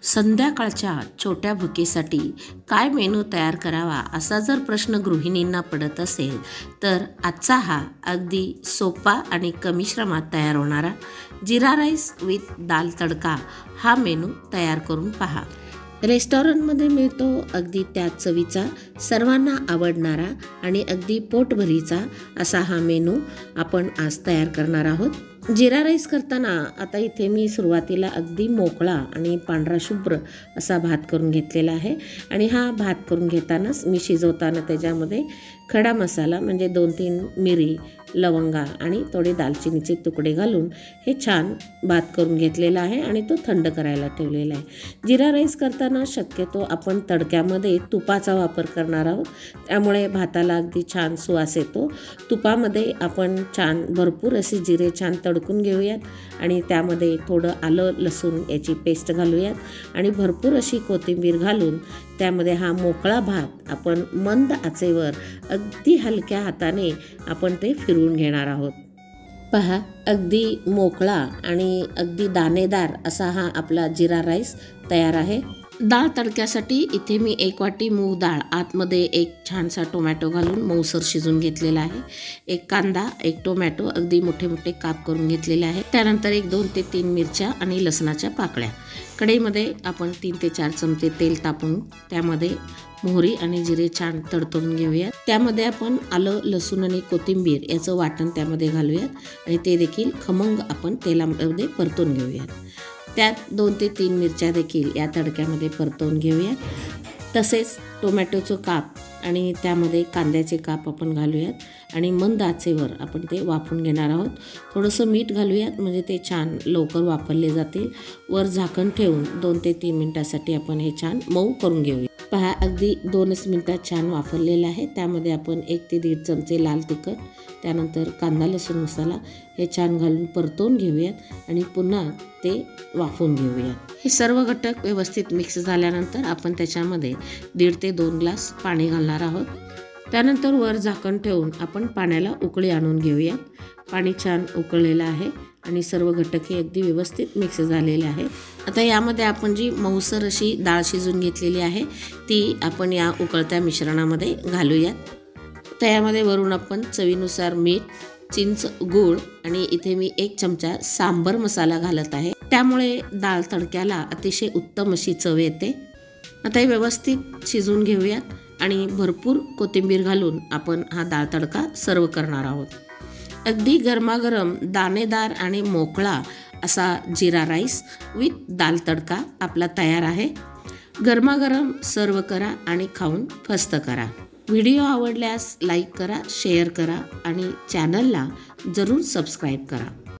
संध्याकाळच्या छोट्या भुकेसाठी काय मेनू तयार करावा असा जर प्रश्न गृहिणींना पडत असेल तर आजचा हा अगदी सोपा आणि कमी श्रमात तयार होणारा जिरा राईस विथ दाल तडका हा मेनू तयार करून पहा। रेस्टॉरंटमध्ये मिळतो अगदी त्याच चवीचा, सर्वांना आवडणारा आणि अगदी पोटभरीचा असा हा मेनू आपण आज तयार करणार आहोत। जिरा राईस करताना आता इथे मी सुरुवातीला अगदी मोकळा आणि पांढरा शुभ्र असा भात करून घेतलेला आहे आणि हा भात करून घेतानाच मी शिजवताना त्याच्यामध्ये खडा मसाला म्हणजे 2-3 मिरी, लवंगा आणि थोडे दालचिनीचे तुकडे घालून हे छान भात करून घेतलेला आहे आणि तो थंड करायला ठेवलेला आहे। जिरा राईस करताना शक्यतो आपण तडक्यामध्ये तुपाचा वापर करणार आहोत, त्यामुळे भाताला अगदी छान सुवास येतो। तुपामध्ये आपण छान भरपूर असे जिरे छान तडकून घेऊयात आणि त्यामध्ये थोडं आलं लसूण याची पेस्ट घालूयात आणि भरपूर अशी कोथिंबीर घालून त्यामध्ये हा मोकळा भात आपण मंद आचेवर अगदी हलक्या हाताने आपण ते फिरवून घेणार आहोत। पहा, अगदी मोकळा आणि अगदी दाणेदार असा हा आपला जिरा राईस तयार आहे। डाळ तडक्यासाठी इथे मी 1 वाटी मूग डाळ आतमध्ये एक छानसा टोमॅटो घालून मऊसर शिजून घेतलेला आहे। 1 कांदा, 1 टोमॅटो अगदी मोठे मोठे काप करून घेतलेले आहे। त्यानंतर 2 ते 3 मिरच्या आणि लसणाच्या पाकळ्या। कढईमध्ये आपण 3 ते 4 चमचे तेल तापवून त्यामध्ये मोहरी आणि जिरे छान तडतडून घेऊयात। त्यामध्ये आपण आलं लसूण आणि कोथिंबीर याचं वाटण त्यामध्ये घालूयात आणि ते देखील खमंग आपण तेलामध्ये परतून घेऊयात। त्यात 2 ते 3 मिरच्या देखील या तडक्यामध्ये परतवून घेऊयात। तसेच टोमॅटोचं काप आणि त्यामध्ये कांद्याचे काप आपण घालूयात आणि मंद आचेवर आपण ते वाफवून घेणार आहोत। थोडंसं मीठ घालूयात म्हणजे ते छान लवकर वाफरले जातील। वर झाकण ठेवून 2 ते 3 मिनिटासाठी आपण हे छान मऊ करून घेऊया। पहा, अगदी 2च मिनिटात छान वाफरलेलं आहे। त्यामध्ये आपण 1 ते 1.5 चमचे लाल तिखट, त्यानंतर कांदा लसूण मसाला हे छान घालून परतवून घेऊयात आणि पुन्हा ते वाफवून घेऊयात। हे सर्व घटक व्यवस्थित मिक्स झाल्यानंतर आपण त्याच्यामध्ये 1.5 ते 2 ग्लास पाणी घालणार आहोत। त्यानंतर वर झाकण ठेवून आपण पाण्याला उकळी आणून घेऊयात। पाणी छान उकळलेलं आहे आणि सर्व घटक हे अगदी व्यवस्थित मिक्स झालेले आहे। आता यामध्ये आपण जी मऊसर अशी डाळ शिजून घेतलेली आहे ती आपण या उकळत्या मिश्रणामध्ये घालूयात। त्यामध्ये वरून आपण चवीनुसार मीठ, चिंच, गूळ आणि इथे मी 1 चमचा सांबर मसाला घालत आहे, त्यामुळे डाळ तडक्याला अतिशय उत्तम अशी चव येते। आता हे व्यवस्थित शिजून घेऊयात आणि भरपूर कोथिंबीर घालून आपण हा डाळ तडका सर्व करणार आहोत। अगदी गरमागरम दाणेदार आणि मोकळा असा जिरा राईस विथ दाल तडका आपला तयार आहे। गरमागरम सर्व करा आणि खाऊन फस्त करा। व्हिडिओ आवडल्यास लाईक करा, शेअर करा आणि चॅनलला जरूर सबस्क्राईब करा।